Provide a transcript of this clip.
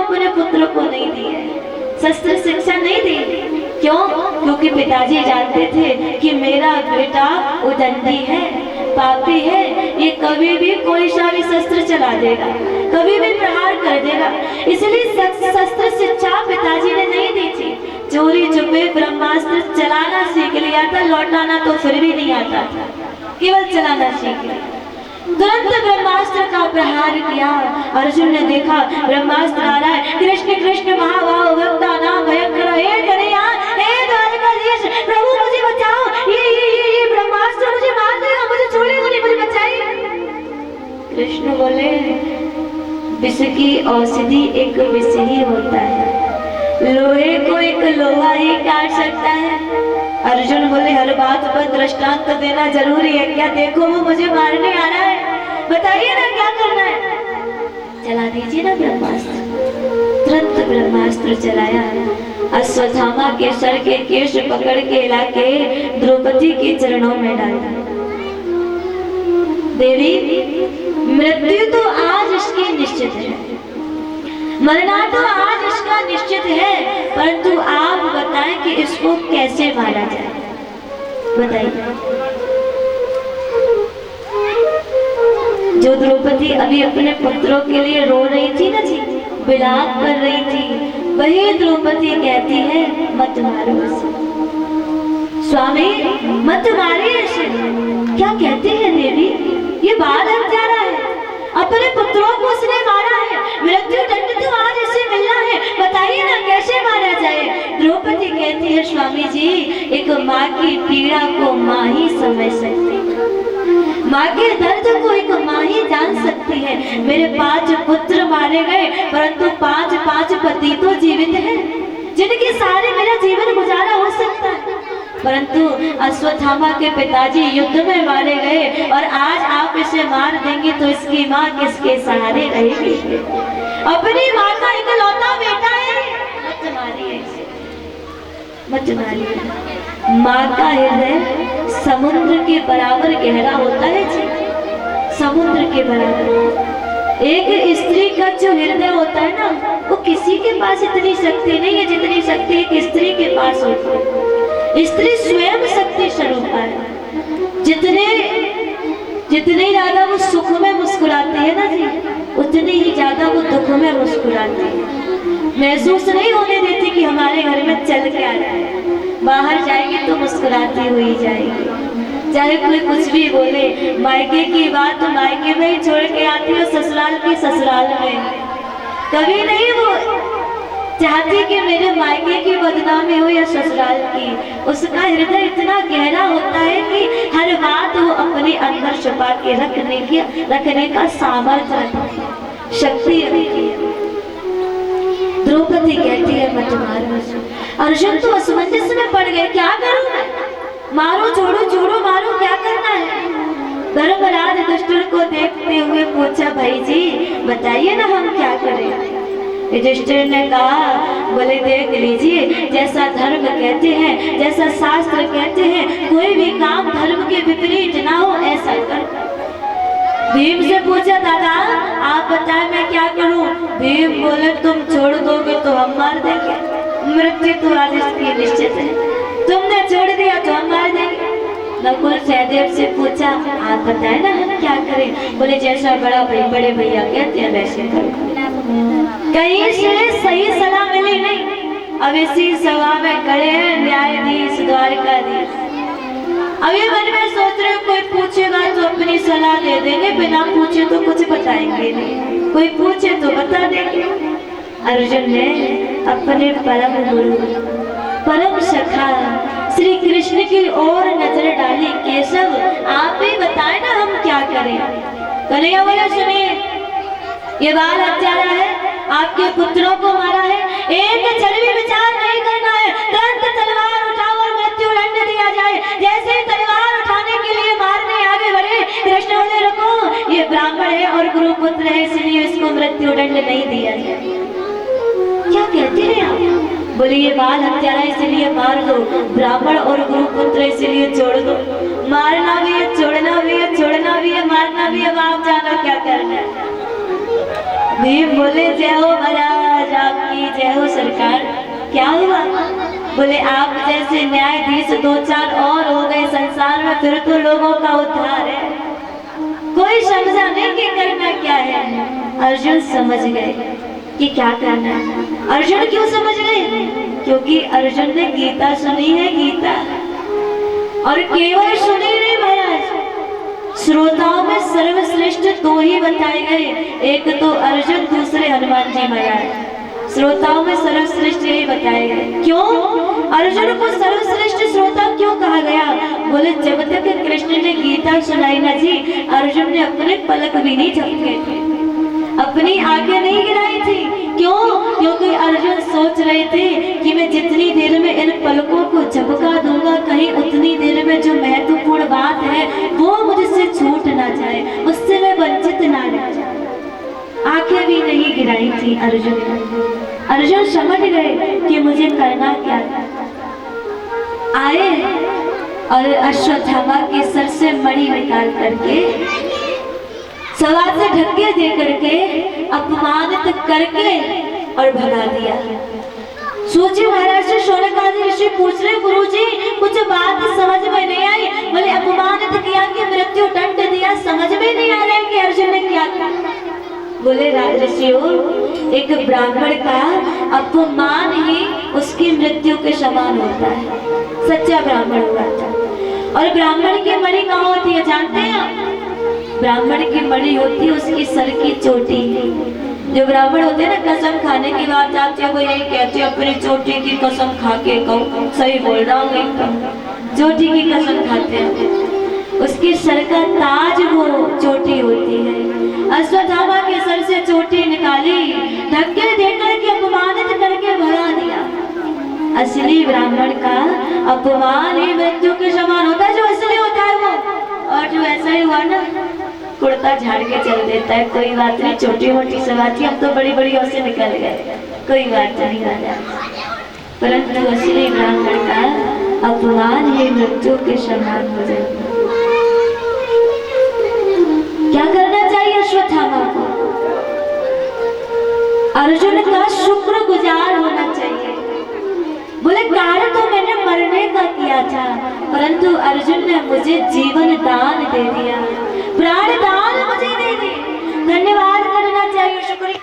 अपने पुत्र को नहीं दी है, शस्त्र शिक्षा नहीं दी। क्यों? क्योंकि पिताजी जानते थे कि मेरा बेटा उदंडी है, पापी है, ये कभी भी कोई सा भी शस्त्र चला देगा, कभी भी प्रहार कर देगा। इसलिए शस्त्र शिक्षा पिताजी ने नहीं दी थी। चोरी छुपे ब्रह्मास्त्र चलाना सीख लिया था, लौटाना तो फिर भी नहीं आता था, केवल चलाना सीख लिया। तुरंत ब्रह्मास्त्र का प्रहार किया। अर्जुन ने देखा ब्रह्मास्त्र आ रहा है, कृष्ण कृष्ण महाभाव भक्ता नाम भयंकर, हे कन्हैया, हे द्वारकाधीश, प्रभु मुझे बचाओ, ये ब्रह्मास्त्र मुझे मार देगा, मुझे छोड़ेगा नहीं, मुझे बचाइए। कृष्ण बोले, विष की औषधि एक विष ही होता है, लोहे को एक लोहा ही काट सकता है। अर्जुन बोले, हर बात पर दृष्टांत देना जरूरी है क्या? देखो वो मुझे मारने आ रहा है, बताइए ना क्या करना है? चला दीजिए ना ब्रह्मास्त्र। तुरंत ब्रह्मास्त्र चलाया। अश्वत्थामा के सर के केश पकड़ के लाके द्रौपदी के चरणों में डाला। देवी, मृत्यु तो आज इसकी निश्चित है, मरना तो आज इसका निश्चित है, परंतु आप बताएं कि इसको कैसे मारा जाए, बताइए। जो द्रौपदी अभी अपने पुत्रों के लिए रो रही थी ना जी, विलाप कर रही थी, वही द्रौपदी कहती है, मत मारो इसे स्वामी, मत मारिए इसे। क्या कहते हैं देवी? ये बाल हत्यारा है, अपने पुत्रों को उसने मारा है, मृत्यु दंड तो आज इसे मिलना है, बताइए ना कैसे मारा जाए? द्रौपदी कहती है, स्वामी जी, एक माँ की पीड़ा को माँ ही समझ सकती है, माँ के दर्द को एक माँ ही जान सकती है। मेरे 5 पुत्र मारे गए, परंतु 5 पति तो जीवित हैं, जिनके सहारे मेरा जीवन गुजारा हो सकता है। परंतु अश्वत्थामा के पिताजी युद्ध में मारे गए, और आज आप इसे मार देंगे तो इसकी माँ किसके सहारे रहेगी? अपनी माँ का इकलौता बेटा है, मत मारिए इसे, मत मारिए। माँ का हृदय समुद्र के बराबर गहरा होता है जी, समुद्र के बराबर। एक स्त्री का जो हृदय होता है ना, वो किसी के पास इतनी शक्ति नहीं है जितनी शक्ति एक स्त्री के पास होती है। स्त्री स्वयं शक्ति स्वरूप है। जितने ज्यादा वो सुख में मुस्कुराती है ना जी, उतनी ही ज्यादा वो दुख में मुस्कुराती है। महसूस नहीं होने देती कि हमारे घर में चल के आ रहा है, बाहर जाएगी तो मुस्कुराती हुई जाएगी। चाहे कोई कुछ भी बोले, मायके की बात तो मायके में ही छोड़ के आती है, ससुराल की ससुराल में। कभी नहीं वो चाहती कि मेरे मायके की बदनामी हो या ससुराल की। उसका हृदय इतना गहरा होता है कि हर बात वो अपने अंदर छुपा के रखने का सामर्थ्य रखती है, शक्ति रखती है। द्रौपदी कहती है, मत मारो। अर्जुन तो असमंजस में पड़ गए, क्या करूं मैं? मारो छोड़ो, छोड़ो मारो, क्या करना है? धर्मराज युधिष्ठिर को देखते हुए पूछा, भाई जी बताइए ना हम क्या करें? युधिष्ठिर ने कहा, बोले देख लीजिए, जैसा धर्म कहते हैं, जैसा शास्त्र कहते हैं, कोई भी काम धर्म के विपरीत ना हो ऐसा कर। भीम से पूछा, दादा आप बताएं मैं क्या करूं? भीम बोले, तुम छोड़ दोगे तो हम मार देंगे, मृत्यु तो आज इसकी निश्चित है, तुमने छोड़ दिया तो हम मार देंगे। नकुल सहदेव से पूछा, आप बताएं ना हम क्या करें? बोले जैसा बड़े भैया कहते हैं वैसे करो। कहीं से सही सलाह मिली नहीं। अब इसी सभा में खड़े हैं न्यायाधीश द्वारकाधीश। अभी मन में सोच रहे कोई पूछेगा तो अपनी सलाह दे देंगे, बिना पूछे तो कुछ बताएंगे नहीं, कोई पूछे तो बता देंगे। अर्जुन ने अपने परम गुरु, परम सखा श्री कृष्ण की ओर नजर डाली। केशव आप ही बताएं ना हम क्या करें? कन्हैया बोले, सुनिए, ये बाल हत्यारा है, आपके पुत्रों को मारा है, एक क्षण भी विचार नहीं करना है, तुरंत तलवार उठाओ और मृत्यु दंड दिया जाए। जैसे ही तलवार उठाने के लिए मारने आगे बढ़े, कृष्ण बोले रुको, ये ब्राह्मण है और गुरुपुत्र है, इसलिए इसको मृत्यु दंड नहीं दिया जाए। क्या कहते हैं आप? बोले ये बाल हत्यारा इसलिए मार दो, ब्राह्मण और गुरुपुत्र इसलिए छोड़ दो। मारना भी है, छोड़ना भी है, छोड़ना भी है, मारना भी है, आप जानो क्या करना है। भीम बोले, जय हो महाराज सरकार, क्या हुआ? बोले आप जैसे न्यायाधीश 2-4 और हो गए संसार में, फिर तो लोगों का उद्धार है। कोई समझा नहीं कि करना क्या है। अर्जुन समझ गए कि क्या करना है। अर्जुन क्यों समझ गए? क्योंकि अर्जुन ने गीता सुनी है, गीता, और केवल सुनी नहीं महाराज, श्रोताओं में सर्वश्रेष्ठ दो ही बताए गए, एक तो अर्जुन, दूसरे हनुमान जी महाराज। श्रोताओं में सर्वश्रेष्ठ यही बताए गए। क्यों अर्जुन को सर्वश्रेष्ठ श्रोता क्यों कहा गया? बोले जब तक कृष्ण ने गीता सुनाई ना जी, अर्जुन ने अपने पलक भी नहीं झपके थे, अपनी आंखें नहीं गिराई थी। क्यों? क्योंकि अर्जुन सोच रहे थे कि मैं जितनी देर में इन पलकों को झपका दूंगा, कहीं उतनी देर में जो महत्वपूर्ण बात है वो मुझसे छूट ना जाए, उससे मैं वंचित ना रह जाऊं। आंखें भी नहीं गिराई थी अर्जुन ने। अर्जुन समझ गए कि मुझे करना क्या है। आए और अश्वत्थामा के सर से मणि निकाल करके, सवार से धक्के दे करके, अपमानित करके और भगा दिया। सोचिए महाराज से शौनक आदि ऋषि पूछ रहे, गुरुजी कुछ बात समझ में नहीं आई। बोले अपमानित किया कि मृत्यु दंड दिया, समझ में नहीं आ रहा है कि अर्जुन ने क्या किया। बोले राजर्षियों, एक ब्राह्मण का अपमान ही उसकी मृत्यु के समान होता है। सच्चा ब्राह्मण हुआ था। और ब्राह्मण की मणि कहाँ होती है जानते हैं आप? ब्राह्मण की मणि होती है उसकी सर की चोटी। जो ब्राह्मण होते हैं ना, कसम खाने की बात जाती है, वो यही कहते हैं अपनी चोटी की कसम खा के कहूँ, सही बोल रहा हूँ एकदम, चोटी की कसम खाते हैं। उसके सर का ताज वो चोटी होती है। अश्वत्थामा के सर से चोटी निकाली, धक्के देकर के अपमानित करके भगा दिया। असली ब्राह्मण का अपमान ही मृत्यु के समान होता है, जो असली होता है वो। और जो ऐसा ही हुआ ना, कुर्ता झाड़ के चल देता है, कोई बात नहीं, छोटी मोटी सवाती, हम तो बड़ी बड़ी ओर से निकल गए, कोई बात नहीं राजा। परंतु असली ब्राह्मण का अपमान ही मृत्यु के समान हो जाता है। क्या करना चाहिए अश्वत्थामा को? अर्जुन का शुक्रगुजार होना चाहिए। बोले कार्य तो मैंने मरने का किया था, परंतु अर्जुन ने मुझे जीवन दान दे दिया, प्राण दान मुझे दे दिया। धन्यवाद करना चाहिए, शुक्रिया।